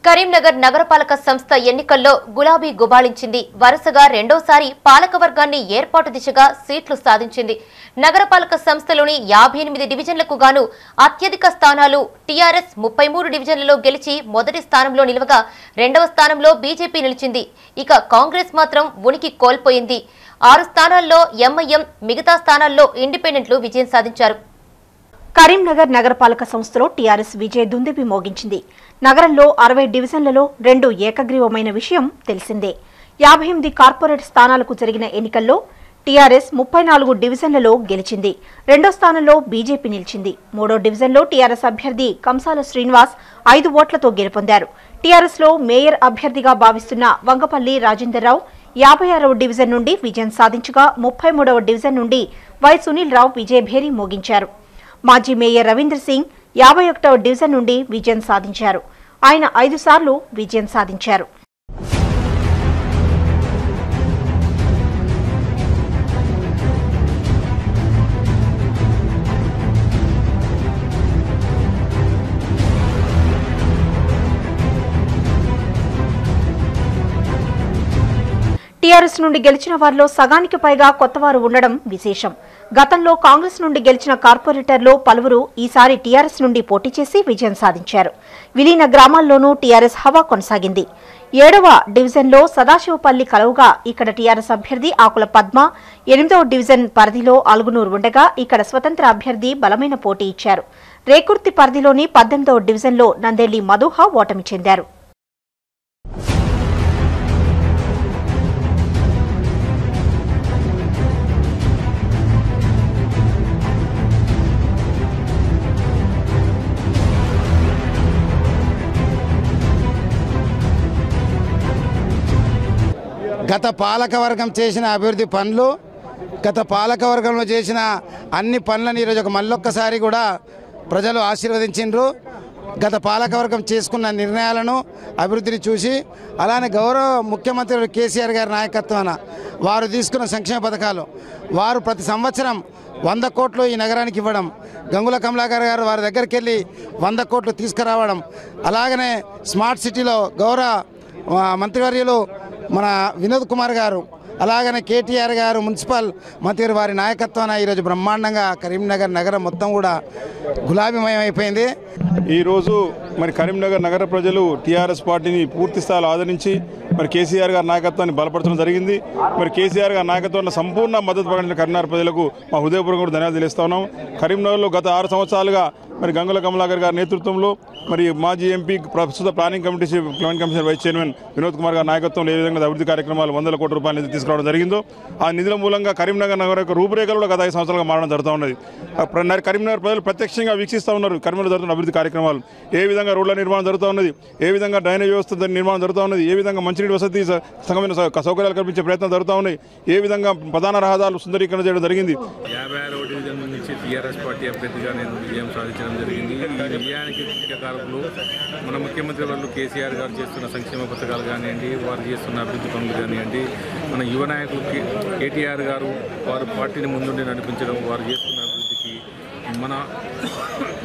కరీంనగర్ నగరపాలక సంస్థ ఎన్నికల్లో గులాబీ గుబాళించింది. వరుసగా రెండోసారి పాలకవర్గాన్ని ఏర్పాటు దిశగా సీట్లు సాధించింది. నగరపాలక సంస్థలోని 58 డివిజన్లకు గాను అత్యధిక స్థానాలు టీఆర్ఎస్ 33 డివిజన్లలో గెలిచి మొదటి స్థానంలో నిలవగా రెండవ స్థానంలో బీజేపీ నిలిచింది. ఇక కాంగ్రెస్ మాత్రం ఉనికి కోల్పోయింది. 6 స్థానాల్లో ఎంఐఎం, మిగతా స్థానాల్లో ఇండిపెండెంట్లు విజయం సాధించారు. కరీంనగర్ నగరపాలక సంస్థలో టీఆర్ఎస్ విజయ దుందుబి మోగించింది. నగరంలో 60 డివిజన్లలో 2 ఏకగ్రీవమైన విషయం తెలిసిందే. 58 కార్పొరేట్ స్థానాలకు జరిగిన ఎన్నికల్లో టీఆర్ఎస్ 34 డివిజన్లలో గెలిచింది. రెండో స్థానంలో బీజేపీ నిలిచింది. మూడో డివిజన్లో టీఆర్ఎస్ అభ్యర్థి కంసాల శ్రీనివాస్ 5 ఓట్లతో గెలుపొందారు. టీఆర్ఎస్ లో మేయర్ అభ్యర్థిగా భావిస్తున్న వంగపల్లి రాజేందర్రావు 56వ డివిజన్ నుండి విజయం సాధించగా 33వ డివిజన్ నుండి వై సునీల్ రావు విజయభేరి మోగించారు. మాజీ మేయర్ రవీంద్ర సింగ్ 51వ డివిజన్ నుండి విజయం సాధించారు. ఆయన 5 సార్లు విజయం సాధించారు. టీఆర్ఎస్ నుండి గెలిచిన వారిలో సగానికి పైగా కొత్తవారు ఉండడం విశేషం. గతంలో కాంగ్రెస్ నుండి గెలిచిన కార్పొరేటర్లు పలువురు ఈసారి టీఆర్ఎస్ నుండి పోటీ చేసి విజయం సాధించారు. విలీన గ్రామాల్లోనూ టీఆర్ఎస్ హవా కొనసాగింది. 7వ డివిజన్లో సదాశివపల్లి కలవుగా ఇక్కడ టీఆర్ఎస్ అభ్యర్థి ఆకుల పద్మ, 8వ డివిజన్ పరిధిలో అలుగునూరు ఉండగా ఇక్కడ స్వతంత్ర అభ్యర్థి బలమైన పోటీ ఇచ్చారు. రేకుర్తి పరిధిలోని 18వ డివిజన్లో నందేలి మధుహ ఓటమి చెందారు. గత పాలకవర్గం చేసిన అభివృద్ధి పనులు, గత పాలకవర్గంలో చేసిన అన్ని పనులను ఈరోజు మళ్ళొక్కసారి కూడా ప్రజలు ఆశీర్వదించిండ్రు. గత పాలకవర్గం చేసుకున్న నిర్ణయాలను, అభివృద్ధిని చూసి అలానే గౌరవ ముఖ్యమంత్రి కేసీఆర్ గారి నాయకత్వాన వారు తీసుకున్న సంక్షేమ పథకాలు, వారు ప్రతి సంవత్సరం 100 కోట్లు ఈ నగరానికి ఇవ్వడం, గంగుల కమలాకర్ గారు వారి దగ్గరికి వెళ్ళి 100 కోట్లు తీసుకురావడం, అలాగనే స్మార్ట్ సిటీలో గౌరవ మంత్రివర్యులు మన వినోద్ కుమార్ గారు, అలాగనే కేటీఆర్ గారు మున్సిపల్ మంత్రి వారి నాయకత్వాన ఈరోజు బ్రహ్మాండంగా కరీంనగర్ నగరం మొత్తం కూడా గులాబీమయం అయిపోయింది. ఈరోజు మరి కరీంనగర్ నగర ప్రజలు టీఆర్ఎస్ పార్టీని పూర్తి స్థాయిలో ఆదరించి మరి కేసీఆర్ గారి నాయకత్వాన్ని బలపరచడం జరిగింది. మరి కేసీఆర్ గారి నాయకత్వంలో సంపూర్ణ మద్దతు ప్రకటించిన కరీంనగర్ ప్రజలకు మా హృదయపూర్వక ధన్యవాదాలు తెలుస్తా ఉన్నాం. కరీంనగర్లో గత 6 సంవత్సరాలుగా మరి గంగుల కమలాకర్ గారి నేతృత్వంలో మరి మాజీ ఎంపీ, ప్రస్తుత planning commission vice chairman Vinod Kumar గారి నాయకత్వంలో ఏ విధంగా అభివృద్ధి కార్యక్రమాలు 100 కోట్ల రూపాయల నిధులు తీసుకురావడం జరిగిందో ఆ నిధుల మూలంగా కరీంనగర్ నగర యొక్క రూపురేఖలు కూడా గత 5 సంవత్సరాలుగా మారడం జరుగుతూ ఉన్నది. కరీంనగర్ ప్రజలు ప్రత్యక్షంగా వీక్షిస్తూ ఉన్నారు కరీంనగర్ జరుగుతున్న అభివృద్ధి కార్యక్రమాలు. ఏ విధంగా రోడ్ల నిర్మాణం జరుగుతూ ఉన్నది, ఏ విధంగా డ్రైనేజ్ వ్యవస్థ నిర్మాణం జరుగుతూ ఉన్నది, ఏ విధంగా మంచినీటి వసతి సంగమైన సౌకర్యాలు కల్పించే ప్రయత్నం జరుగుతూ ఉన్నాయి, ఏ విధంగా ప్రధాన రహదారులు సుందరీకరణ చేయడం జరిగింది. 56వ డివిజన్ నుంచి టీఆర్ఎస్ పార్టీ అభ్యర్థిగా నేను విజయం సాధించడం జరిగింది. ఈ విజయానికి ముఖ్య కారకులు మన ముఖ్యమంత్రి వాళ్ళు కేసీఆర్ గారు చేస్తున్న సంక్షేమ పథకాలు కానివ్వండి, వారు చేస్తున్న అభివృద్ధి పనులు కానివ్వండి, మన యువ నాయకులు కేటీఆర్ గారు వారు పార్టీని ముందుండి నడిపించడం, వారు చేస్తున్న అభివృద్ధికి మన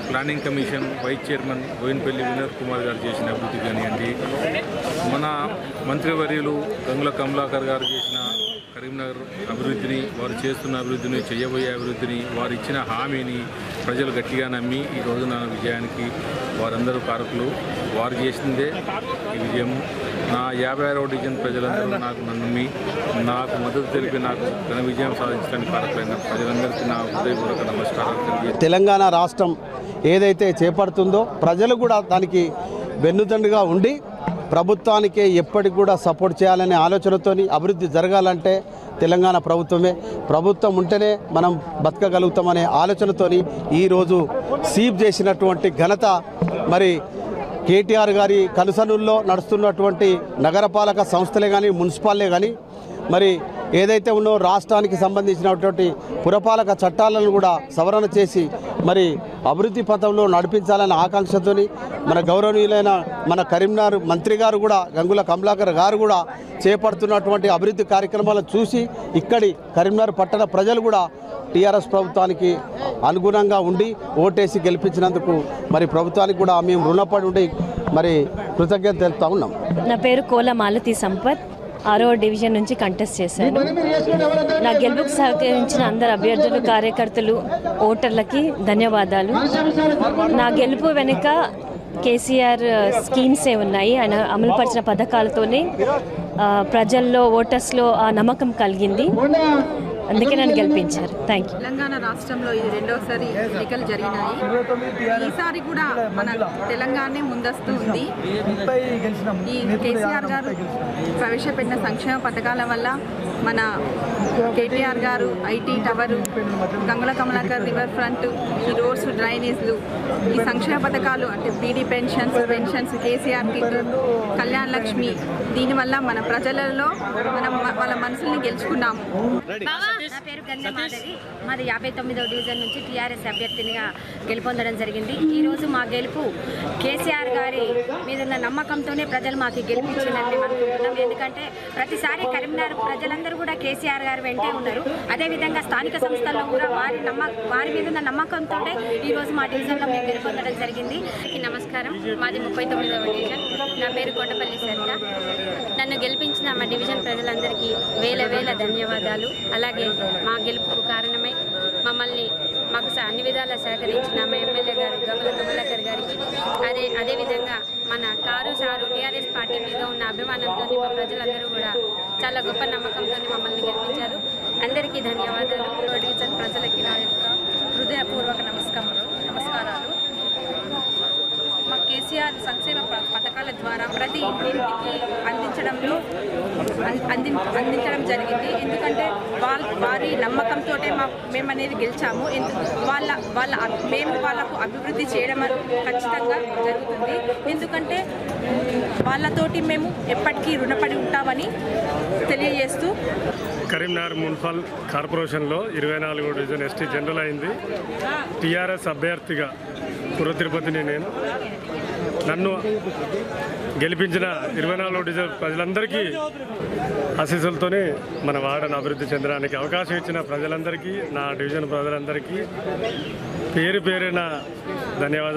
planning commission vice chairman Boinapally Vinod Kumar గారు చేసిన అభివృద్ధి కానివ్వండి, మన మంత్రివర్యులు గంగుల కమలాకర్ గారు చేసిన కరీంనగర్ అభివృద్ధిని, వారు చేస్తున్న అభివృద్ధిని, చేయబోయే అభివృద్ధిని, వారు ఇచ్చిన హామీని ప్రజలు గట్టిగా నమ్మి ఈ రోజు నా విజయానికి వారందరూ కారకులు. వారు చేసిందే ఈ విజయం. నా 56వ డివిజన్ ప్రజలందరూ నాకు నమ్మి నాకు మద్దతు తెలిపి నాకు ఘన విజయం సాధించడానికి కారకులైన ప్రజలందరికీ నా హృదయపూర్వక నమస్కారాలు. తెలంగాణ రాష్ట్రం ఏదైతే చేపడుతుందో ప్రజలు కూడా దానికి వెన్నుదండుగా ఉండి ప్రభుత్వానికి ఎప్పటికి కూడా సపోర్ట్ చేయాలనే ఆలోచనతోని అభివృద్ధి జరగాలంటే తెలంగాణ ప్రభుత్వం ఉంటేనే మనం బతకగలుగుతామనే ఆలోచనతోని ఈరోజు సీప్ చేసినటువంటి ఘనత మరి కేటీఆర్ గారి కనుసనుల్లో నడుస్తున్నటువంటి నగరపాలక సంస్థలే కానీ మున్సిపాలే కానీ మరి ఏదైతే ఉన్నో రాష్ట్రానికి సంబంధించినటువంటి పురపాలక చట్టాలను కూడా సవరణ చేసి మరి అభివృద్ధి పథంలో నడిపించాలనే ఆకాంక్షతోని మన గౌరవనీయులైన మన కరీంనగర్ మంత్రి గారు కూడా గంగుల కమలాకర్ గారు కూడా చేపడుతున్నటువంటి అభివృద్ధి కార్యక్రమాలను చూసి ఇక్కడి కరీంనగర్ పట్టణ ప్రజలు కూడా టీఆర్ఎస్ ప్రభుత్వానికి అనుగుణంగా ఉండి ఓటేసి గెలిపించినందుకు మరి ప్రభుత్వానికి కూడా మేము రుణపడి ఉండి మరి కృతజ్ఞత తెలుపుతా ఉన్నాం. నా పేరు కోల మాలతి సంపత్, 6వ డివిజన్ నుంచి కంటెస్ట్ చేశాను. నా గెలుపుకు సహకరించిన అందరు అభ్యర్థులు, కార్యకర్తలు, ఓటర్లకి ధన్యవాదాలు. నా గెలుపు వెనుక కేసీఆర్ స్కీమ్సే ఉన్నాయి. ఆయన అమలుపరిచిన పథకాలతోనే ప్రజల్లో, ఓటర్స్లో ఆ నమ్మకం కలిగింది. అందుకే నన్ను గెలిపించారు. Thank you. తెలంగాణ రాష్ట్రంలో ఇది రెండోసారి ఎన్నికలు జరిగినాయి. ఈసారి కూడా మన తెలంగాణ ముందస్తు ఉంది. ఈ కేసీఆర్ గారు ప్రవేశపెట్టిన సంక్షేమ పథకాల వల్ల మన కేటీఆర్ గారు IT tower, Gangula Kamalakar river front, ఈ రోడ్స్, డ్రైనేజ్లు, ఈ సంక్షేమ పథకాలు అంటే బీడీ పెన్షన్స్, కేసీఆర్ కిట్, కళ్యాణ్ లక్ష్మి, దీనివల్ల మన ప్రజలలో మనం వాళ్ళ మనసుల్ని గెలుచుకున్నాము. నా పేరు గంగమాధవి. మాది 59వ డివిజన్ నుంచి టీఆర్ఎస్ అభ్యర్థినిగా గెలుపొందడం జరిగింది. ఈరోజు మా గెలుపు కేసీఆర్ గారి మీద ఉన్న నమ్మకంతోనే ప్రజలు మాకు గెలిపించిందని మేము అనుకుంటున్నాం. ఎందుకంటే ప్రతిసారి కరీంనగర్ ప్రజలందరూ కూడా కేసీఆర్ గారు వెంటే ఉన్నారు. అదేవిధంగా స్థానిక సంస్థల్లో కూడా వారి మీద ఉన్న నమ్మకంతో ఈరోజు మా డివిజన్లో మేము గెలుపొందడం జరిగింది. నమస్కారం. మాది 39వ డివిజన్. నా పేరు కొండపల్లి సరిత. నన్ను గెలిపించిన మా డివిజన్ ప్రజలందరికీ వేల వేల ధన్యవాదాలు. అలాగే మా గెలుపుకు కారణమై మాకు అన్ని విధాలా సహకరించిన మా ఎమ్మెల్యే గారు గంగుల కమలాకర్ గారికి, అదేవిధంగా మన కారు సారు టీఆర్ఎస్ పార్టీ మీద ఉన్న అభిమానంతో మా ప్రజలందరూ కూడా చాలా గొప్ప నమ్మకంతో మమ్మల్ని గెలిపించారు. అందరికీ ధన్యవాదాలు. డివిజన్ ప్రజలకి నా యొక్క హృదయపూర్వక నమస్కారాలు. మా కేసీఆర్ సంక్షేమ పథకాల ద్వారా ప్రతి ఇంటికి అందించడం జరిగింది. ఎందుకంటే వారి నమ్మకంతో మేము అనేది గెలిచాము. వాళ్ళకు అభివృద్ధి చేయడం ఖచ్చితంగా జరుగుతుంది. ఎందుకంటే వాళ్ళతోటి మేము ఎప్పటికీ రుణపడి ఉంటామని తెలియజేస్తూ, కరీంనగర్ మున్సిపల్ కార్పొరేషన్లో 24వ డివిజన్ ఎస్టీ జనరల్ అయింది. టీఆర్ఎస్ అభ్యర్థిగా పుర తిరుపతిని నన్ను గెలిపించిన 24వ డివిజన్ ప్రజలందరికీ ఆశీస్సులతోనే మన వార్డును అభివృద్ధి చెందడానికి అవకాశం ఇచ్చిన ప్రజలందరికీ, నా డివిజన్ ప్రజలందరికీ పేరు పేరున ధన్యవాదాలు.